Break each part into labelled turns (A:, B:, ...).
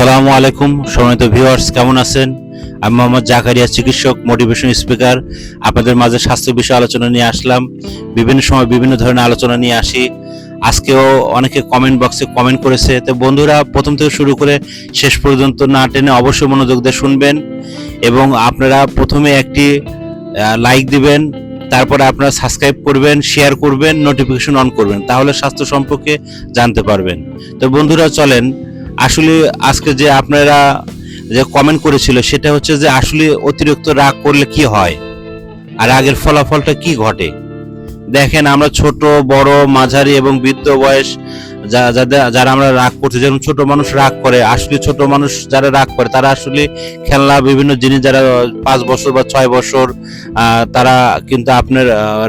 A: আসসালামু আলাইকুম সম্মানিত ভিউয়ার্স, কেমন আছেন? আমি মোহাম্মদ জাকারিয়া, চিকিৎসক, মোটিভেশন স্পিকার। আপনাদের মাঝে স্বাস্থ্য বিষয়ে আলোচনা নিয়ে আসলাম। বিভিন্ন সময় বিভিন্ন ধরনের আলোচনা নিয়ে আসি। আজকেও অনেকে কমেন্ট বক্সে কমেন্ট করেছে। তো বন্ধুরা, প্রথম থেকে শুরু করে শেষ পর্যন্ত না টেনে অবশ্যই মনোযোগ দিয়ে শুনবেন এবং আপনারা প্রথমে একটি লাইক দিবেন, তারপরে আপনারা সাবস্ক্রাইব করবেন, শেয়ার করবেন, নোটিফিকেশন অন করবেন, তাহলে স্বাস্থ্য সম্পর্কে জানতে পারবেন। তো বন্ধুরা চলেন, আসলে আজকে যে আপনারা যে কমেন্ট করেছিল সেটা হচ্ছে যে আসলে অতিরিক্ত রাগ করলে কি হয় আর রাগের ফলাফলটা কি ঘটে। দেখেন, আমরা ছোট, বড়, মাঝারি এবং বৃদ্ধ বয়স যারা আমরা রাগ করছি, যেমন ছোট মানুষ রাগ করে, আসলে ছোট মানুষ যারা রাগ করে তারা আসলে খেলনা বিভিন্ন জিনিস, যারা 5 বছর বা 6 বছর তারা কিন্তু আপনার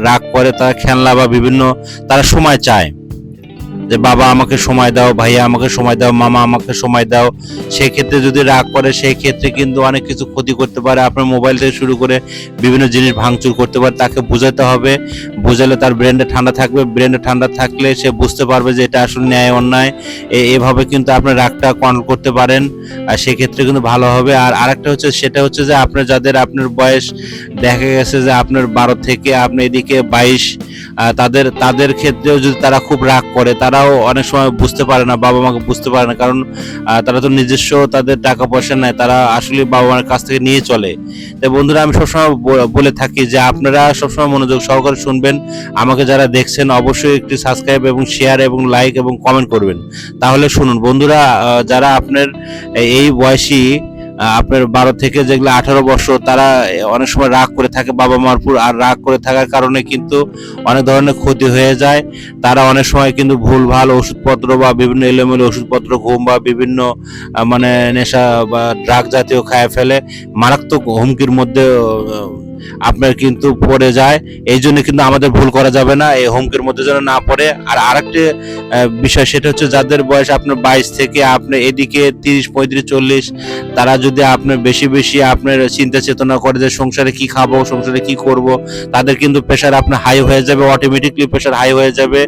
A: রাগ করে, তারা খেলনা বা বিভিন্ন তারা সময় চায় যে বাবা আমাকে সময় দাও, ভাইয়া আমাকে সময় দাও, মামা আমাকে সময় দাও। সেই ক্ষেত্রে যদি রাগ করে, সেই ক্ষেত্রে কিন্তু অনেক কিছু ক্ষতি করতে পারে। আপনার মোবাইল থেকে শুরু করে বিভিন্ন জিনিস ভাঙচুর করতে পারে। তাকে বোঝাতে হবে, বোঝালে তার ব্রেনটা ঠান্ডা থাকবে। ব্রেনটা ঠান্ডা থাকলে সে বুঝতে পারবে যে এটা আসলে ন্যায় অন্যায়। এভাবে কিন্তু আপনার রাগটা কন্ট্রোল করতে পারেন, আর সেক্ষেত্রে কিন্তু ভালো হবে। আর আরেকটা হচ্ছে, সেটা হচ্ছে যে আপনার যাদের আপনার বয়স দেখা গেছে যে আপনার 12 থেকে আপনি এদিকে 22, তাদের ক্ষেত্রেও যদি তারা খুব রাগ করে, তারাও অনেক সময় বুঝতে পারে না, বাবা মাকে বুঝতে পারে না, কারণ তারা তো নিজস্ব তাদের টাকা পয়সা নেয়, তারা আসলে বাবা মার কাছ থেকে নিয়ে চলে। তাই বন্ধুরা, আমি সবসময় বলে থাকি যে আপনারা সবসময় মনোযোগ সহকারে শুনবেন। আমাকে যারা দেখছেন অবশ্যই একটি সাবস্ক্রাইব এবং শেয়ার এবং লাইক এবং কমেন্ট করবেন, তাহলে শুনুন। বন্ধুরা, যারা আপনার এই বয়সী আপনার 12 থেকে যেগুলো 18 বছর, তারা অনেক সময় রাগ করে থাকে বাবা মার উপর, আর রাগ করে থাকার কারণে কিন্তু অনেক ধরনের ক্ষতি হয়ে যায়। তারা অনেক সময় কিন্তু ভুলভাল ওষুধপত্র বা বিভিন্ন এলোমেলো ওষুধপত্র, ঘুম বা বিভিন্ন মানে নেশা বা ড্রাগ জাতীয় খায় ফেলে, মারাত্মক হুমকির মধ্যে আপনার কিন্তু পড়ে যায়। এই জন্য কিন্তু আমাদের ভুল করা যাবে না, এই হুমকির মধ্যে যেন না পড়ে। আর আরেকটি বিষয়, সেটা হচ্ছে যাদের বয়স আপনার 22 থেকে আপনার এদিকে 30, 35, 40, তারা যদি আপনার বেশি বেশি আপনার চিন্তা চেতনা করে যে সংসারে কি খাবো, সংসারে কি করব, তাদের কিন্তু প্রেশার আপনার হাই হয়ে যাবে, অটোমেটিকলি প্রেশার হাই হয়ে যাবে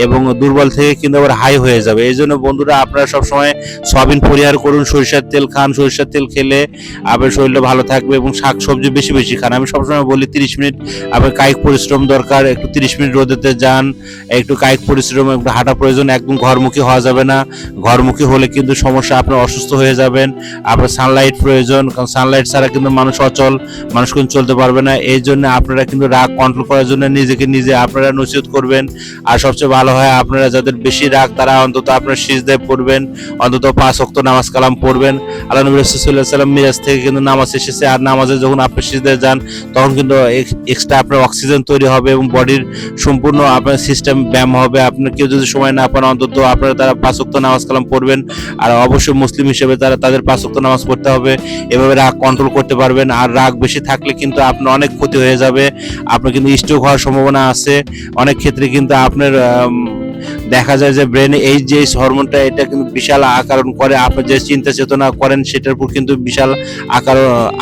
A: এবং দুর্বল থেকে কিন্তু আবার হাই হয়ে যাবে। এই জন্য বন্ধুরা, আপনারা সবসময় সয়াবিন পরিহার করুন, সরিষার তেল খান। সরিষার তেল খেলে আপনার শরীরটা ভালো থাকবে এবং শাক সবজি বেশি বেশি খান। আমি সবসময় বলি 30 মিনিট আপনার কায়িক পরিশ্রম দরকার, একটু 30 মিনিট রোদেতে যান, একটু কায়িক পরিশ্রম, একটু হাঁটা প্রয়োজন। একদম ঘরমুখী হওয়া যাবে না, ঘরমুখী হলে কিন্তু সমস্যা, আপনার অসুস্থ হয়ে যাবেন। আপনার সানলাইট প্রয়োজন, কারণ সানলাইট ছাড়া কিন্তু মানুষ অচল, মানুষ কিন্তু চলতে পারবে না। এই জন্য আপনারা কিন্তু রাগ কন্ট্রোল করার জন্য নিজেকে নিজে আপনারা নসিহত করবেন। আর সবচেয়ে ভালো হয় আপনারা যাদের বেশি রাগ, তারা অন্তত আপনার সিজদায় পড়বেন, অন্তত 5 ওয়াক্ত নামাজ কালাম পড়বেন। আল্লাহ নবী রাসূলুল্লাহ সাল্লাল্লাহু আলাইহি ওয়াসাল্লাম মিরাজ থেকে কিন্তু নামাজ এসেছে, আর নামাজে যখন আপনি সিজদায় যান তখন কিন্তু এক্সট্রা আপনার অক্সিজেন তৈরি হবে এবং বডির সম্পূর্ণ আপনার সিস্টেম ব্যায়াম হবে। আপনার কেউ যদি সময় না পান, অন্তত আপনারা তারা 5 ওয়াক্ত নামাজ কালাম পড়বেন। আর অবশ্যই মুসলিম হিসেবে তারা তাদের 5 ওয়াক্ত নামাজ পড়তে হবে। এভাবে রাগ কন্ট্রোল করতে পারবেন। আর রাগ বেশি থাকলে কিন্তু আপনার অনেক ক্ষতি হয়ে যাবে, আপনার কিন্তু স্ট্রোক হওয়ার সম্ভাবনা আছে। অনেক ক্ষেত্রে কিন্তু আপনার দেখা যায় যে ব্রেনে এই যে হরমোনটা, এটা কিন্তু বিশাল আকারণ করে। আপনি যে চিন্তা চেতনা করেন সেটার উপর কিন্তু বিশাল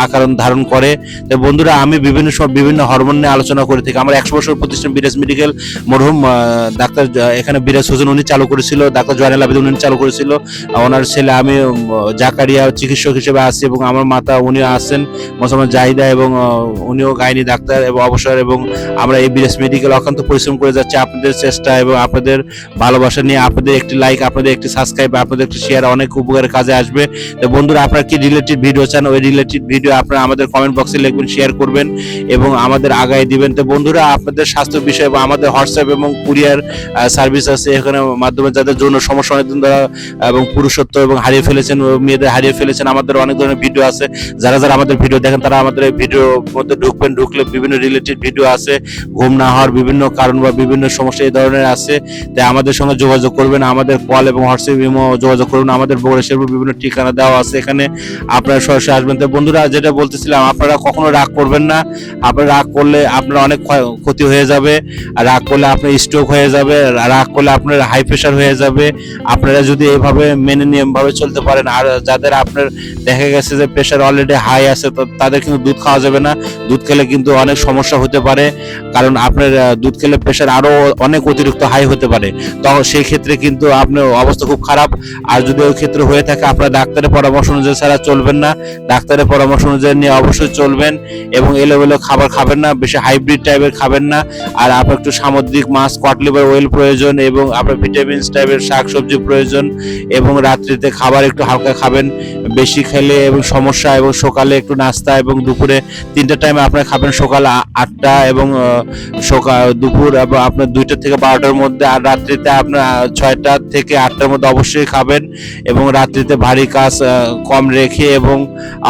A: আকারণ ধারণ করে। তো বন্ধুরা, আমি বিভিন্ন হরমোন নিয়ে আলোচনা করে থাকি। আমার 100 বছর প্রতিষ্ঠান বিরাজ মেডিকেল, মরহুম ডাক্তার এখানে বিরাজ হোসেন উনি চালু করেছিল, ডাক্তার জয়নাল আবেদিন উনি চালু করেছিল। ওনার ছেলে আমি জাকারিয়া চিকিৎসক হিসেবে আছি এবং আমার মাতা উনি আছেন মোসাম্মদ জাহিদা, এবং উনিও গাইনি ডাক্তার এবং অবসর। এবং আমরা এই বিরাজ মেডিকেল অত্যন্ত পরিশ্রম করে যাচ্ছি আপনাদের চেষ্টা এবং আপনাদের ভালোবাসা নিয়ে। আপনাদের একটি লাইক, আপনাদের একটি সাবস্ক্রাইব, আপনাদের একটি শেয়ার অনেক উপকারের কাজে আসবে। তো বন্ধুরা, আপনারা কি রিলেটেড ভিডিও চান, ওই রিলেটেড ভিডিও আপনারা আমাদের কমেন্ট বক্সে লিখবেন, শেয়ার করবেন এবং আমাদের আগায় দিবেন। তো বন্ধুরা, আপনাদের স্বাস্থ্য বিষয় বা আমাদের হোয়াটসঅ্যাপ এবং কুরিয়ার সার্ভিস আছে, এখানে মাধ্যমে যাদের জন্য সমস্যা অনেকদিন ধরে এবং পুরুষত্ব এবং হারিয়ে ফেলেছেন, মেয়েদের হারিয়ে ফেলেছেন, আমাদের অনেক ধরনের ভিডিও আছে। যারা যারা আমাদের ভিডিও দেখেন তারা আমাদের এই ভিডিওর মধ্যে ঢুকবেন, ঢুকলে বিভিন্ন রিলেটেড ভিডিও আছে। ঘুম না হওয়ার বিভিন্ন কারণ বা বিভিন্ন সমস্যা এই ধরনের আছে। তাই আমাদের সঙ্গে যোগাযোগ করবেন, আমাদের কল এবং হোয়াটসঅ্যাপ ইমো যোগাযোগ করুন। আমাদের বগুড়া শেরপুর বিভিন্ন ঠিকানা দেওয়া আছে, এখানে আপনারা সরাসরি আসবেন। তো বন্ধুরা, যেটা বলতেছিলাম, আপনারা কখনো রাগ করবেন না। আপনারা রাগ করলে আপনার অনেক ক্ষতি হয়ে যাবে। রাগ করলে আপনার স্ট্রোক হয়ে যাবে, রাগ করলে আপনার হাই প্রেশার হয়ে যাবে। আপনারা যদি এভাবে মেনে নিয়মভাবে চলতে পারেন, আর যাদের আপনার দেখা গেছে যে প্রেশার অলরেডি হাই আছে, তো তাদের কিন্তু দুধ খাওয়া যাবে না। দুধ খেলে কিন্তু অনেক সমস্যা হতে পারে, কারণ আপনার দুধ খেলে প্রেশার আরো অনেক অতিরিক্ত হাই হতে পারে। তখন সেই ক্ষেত্রে কিন্তু আপনার অবস্থা খুব খারাপ। আর যদি ওই ক্ষেত্রে হয়ে থাকে আপনার ডাক্তারের পরামর্শ অনুযায়ী ছাড়া চলবেন না, ডাক্তারের পরামর্শ অনুযায়ী নিয়ে অবশ্যই চলবেন এবং এলোমেলো খাবার খাবেন না, বেশি হাইব্রিড টাইপের খাবেন না। আর আপনার একটু সামুদ্রিক মাছ, কট লিভার অয়েল প্রয়োজন এবং আপনার ভিটামিনস টাইপের শাকসবজি প্রয়োজন এবং রাত্রিতে খাবার একটু হালকা খাবেন, বেশি খেলে এবং সমস্যা। এবং সকালে একটু নাস্তা এবং দুপুরে 3টা টাইমে আপনার খাবেন, সকাল 8টা এবং সকাল দুপুর এবং আপনার 2টা থেকে 12টার মধ্যে। আর রাত্রিতে আপনার 6টা থেকে 8টার মধ্যে অবশ্যই খাবেন এবং রাত্রিতে ভারী কাজ কম রেখে এবং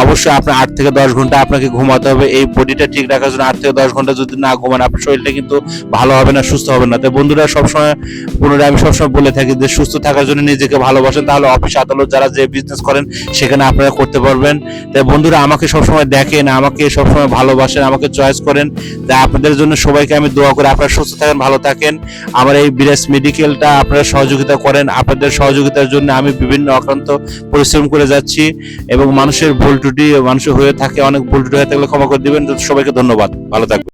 A: অবশ্যই আপনার 8 থেকে 10 ঘন্টা আপনাকে ঘুমাতে হবে। এই বডিটা ঠিক রাখার জন্য 8 থেকে 10 ঘন্টা যদি না ঘুমান আপনার শরীরটা কিন্তু ভালো হবে না, সুস্থ হবে না। তাই বন্ধুরা সবসময় পুনরায় আমি সবসময় বলে থাকি যে সুস্থ থাকার জন্য নিজেকে ভালোবাসেন, তাহলে অফিস আদালত যারা যে বিজনেস করেন সেখানে আপনারা করতে পারবেন। তাই বন্ধুরা আমাকে সবসময় দেখেন, আমাকে সবসময় ভালোবাসেন, আমাকে চয়েস করেন। তাই আপনাদের জন্য সবাইকে আমি দোয়া করি আপনারা সুস্থ থাকেন, ভালো থাকেন। আমার এই বিরাজ মেডিকেলটা আপনারা সহযোগিতা করেন, আপনাদের সহযোগিতার জন্য আমি বিভিন্ন অক্লান্ত পরিশ্রম করে যাচ্ছি এবং মানুষের ভুল ত্রুটি মানুষের হয়ে থাকে, অনেক ভুল ত্রুটি হয়ে থাকলে ক্ষমা করে দিবেন। সবাইকে ধন্যবাদ, ভালো থাকবেন।